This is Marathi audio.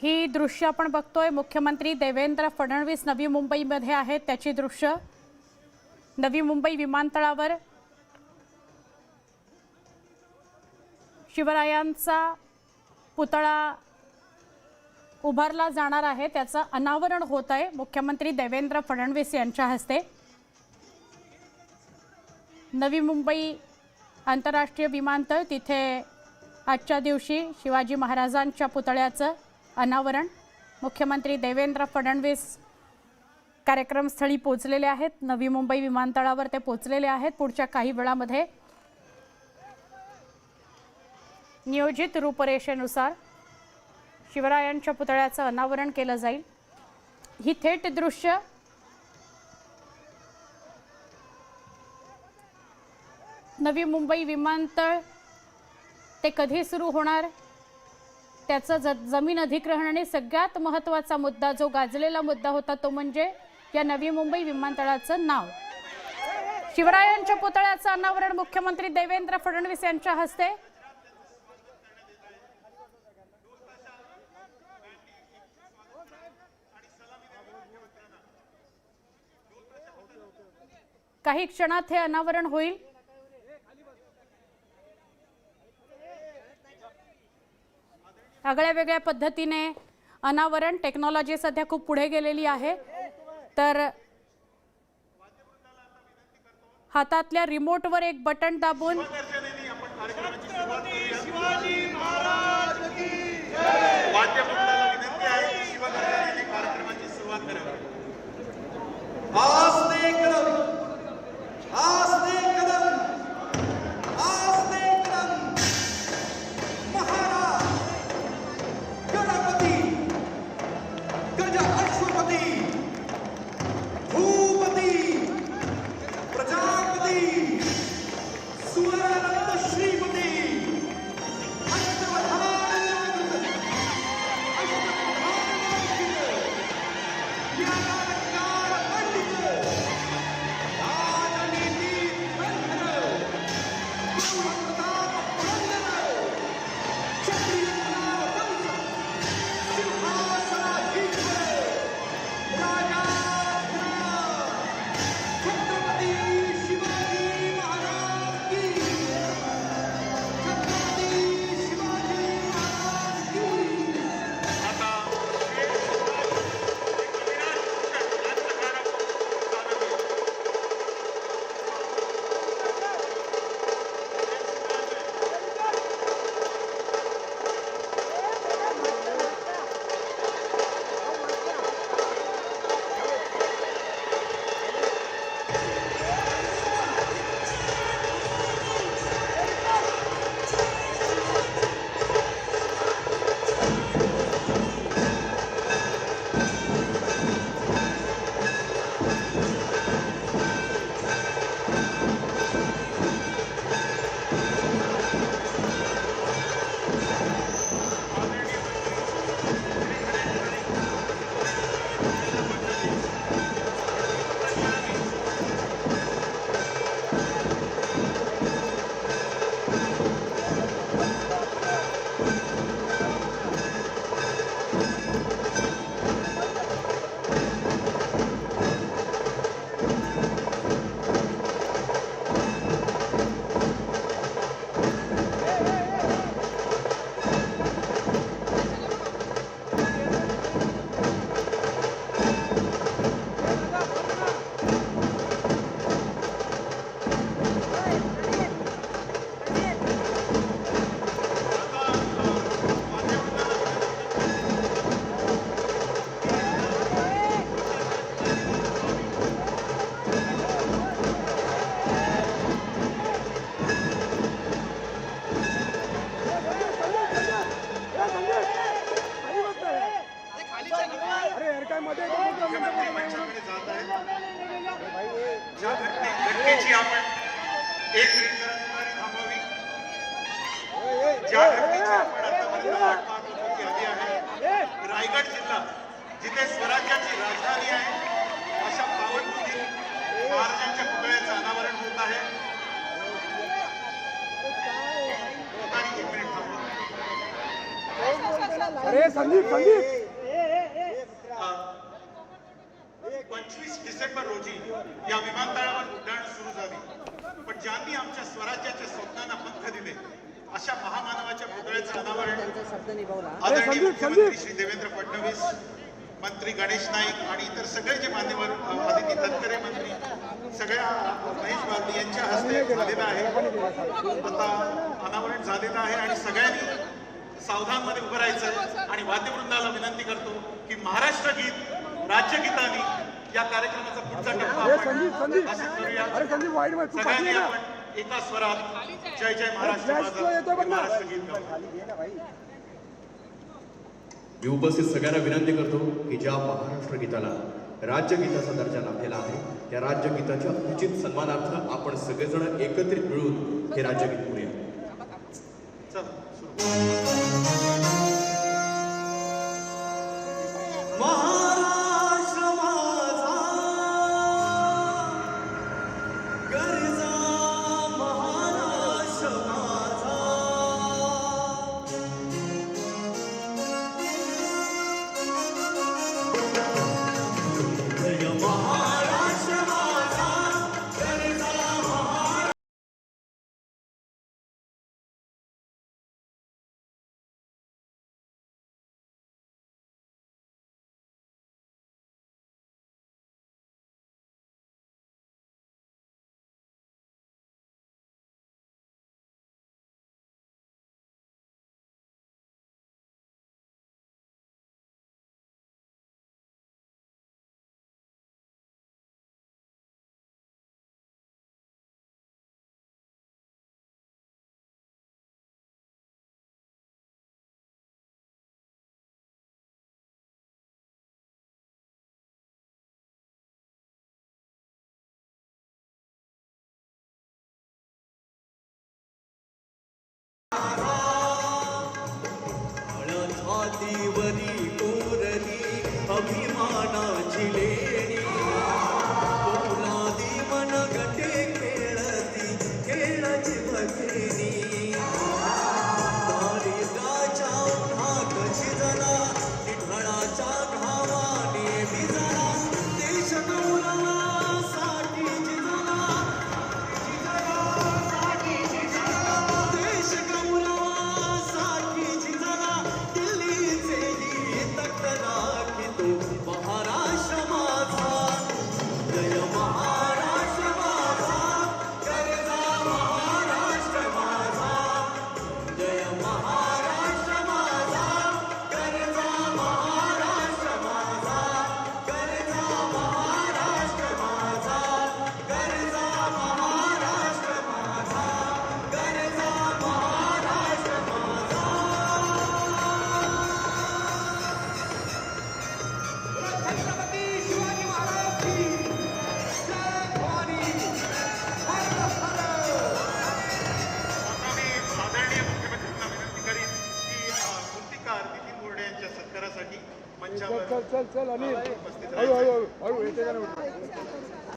ही दृश्य आपण बघतोय, मुख्यमंत्री देवेंद्र फडणवीस नवी मुंबईमध्ये आहेत। त्याची दृश्य नवी मुंबई विमानतळावर शिवरायांचा पुतळा उभारला जाणार आहे, त्याचं अनावरण होत आहे मुख्यमंत्री देवेंद्र फडणवीस यांच्या हस्ते। नवी मुंबई आंतरराष्ट्रीय विमानतळ तिथे आजच्या दिवशी शिवाजी महाराजांच्या पुतळ्याचं अनावरण मुख्यमंत्री देवेंद्र फडणवीस कार्यक्रमस्थळी पोहोचलेले आहेत। नवी मुंबई विमानतळावर ते पोहोचलेले आहेत। पुढच्या काही वेळामध्ये नियोजित रूपरेषेनुसार शिवरायांच्या पुतळ्याचं अनावरण केलं जाईल। ही थेट दृश्य नवी मुंबई विमानतळ ते कधी सुरू होणार त्याचं जमीन अधिग्रहण आणि सगळ्यात महत्त्वाचा मुद्दा जो गाजलेला मुद्दा होता तो म्हणजे या नवी मुंबई विमानतळाचं नाव। शिवरायांच्या पुतळ्याचं अनावरण मुख्यमंत्री देवेंद्र फडणवीस यांच्या हस्ते। काही क्षणात हे अनावरण होईल। आगळ्या वेगळ्या पद्धतीने अनावरण, टेक्नॉलॉजी सध्या खूप पुढे गेलेली आहे, तर हातातल्या रिमोटवर एक बटन दाबून घटनेची आपण एक थांबवावी। ज्या घटनेची आपण आतापर्यंत वाट पाहत होतो ती आली आहे। रायगड जिल्हा जिथे स्वराज्याची राजधानी आहे अशा पावनभूमी महाराजांच्या पुतळ्याचं अनावरण होत आहे। एक मिनिट थांबवा। अरे संदीप संदीप 25 डिसेंबर रोजी या विमानतळावर उड्डाण सुरू झाली, पण ज्यांनी आमच्या स्वराज्याच्या स्वप्नांना पंख दिले अशा महामानवाच्या पुतळ्याचं अनावरण आदरणीय मुख्यमंत्री श्री देवेंद्र फडणवीस, मंत्री गणेश नाईक आणि इतर सगळे जे मान्यवर, आदिती तटकरे मंत्री, सगळ्या महेश बालदी यांच्या हस्ते झालेलं आहे. आता अनावरण झालेलं आहे आणि सगळ्यांनी सावधानमध्ये उभं राहायचं आणि वाद्यवृंदाला विनंती करतो की महाराष्ट्र गीत राज्यगीतानी या कार्यक्रमाचा पुढचा टप्पा आपण असं करूया. सगळ्यांनी आपण एका स्वरात जय जय महाराष्ट्र महाराष्ट्र गीत गाऊ. मी उपस्थित सगळ्यांना विनंती करतो की ज्या महाराष्ट्र गीताला राज्यगीताचा दर्जा लाभलेला आहे त्या राज्यगीताच्या उचित सन्मानार्थ आपण सगळेजण एकत्रित मिळून हे राज्यगीत म्हणूया. चला सुरू. महाराष्ट्र माझा गरजा, महाराष्ट्र माझा जय महाराष्ट्र माझा गरजा, छातीवरी कोरली अभिमानाची लेणी, पोलादी मनगटे खेळती खेळची भगिनी, दारिद्र्याच्या उन्हात शिजला निधनाच्या घावाने भिजला, देश गौरवासाठी जिजला, देश गौरवासाठी जिजला, दिल्लीचेही तख्त राखितो महाराष्ट्र माझा. जय महाराष्ट्र माझा गरजा, महाराष्ट्र माझा जय महाराष्ट्र माझा गरजा, महाराष्ट्र माझा गरजा, महाराष्ट्र माझा गरजा, महाराष्ट्र माझा गरजा, महाराष्ट्र माझा. छत्रपती शिवाजी महाराज की जय भवानी. आता मी आदरणीय मुख्यमंत्र्यांना विनंती करीन की मूर्तिकार नितीन बोर्डे यांच्या सत्कारासाठी मंचावर चल चल चल अनिल उपस्थित हळू राहायचं. हळू हळू येते का नाही?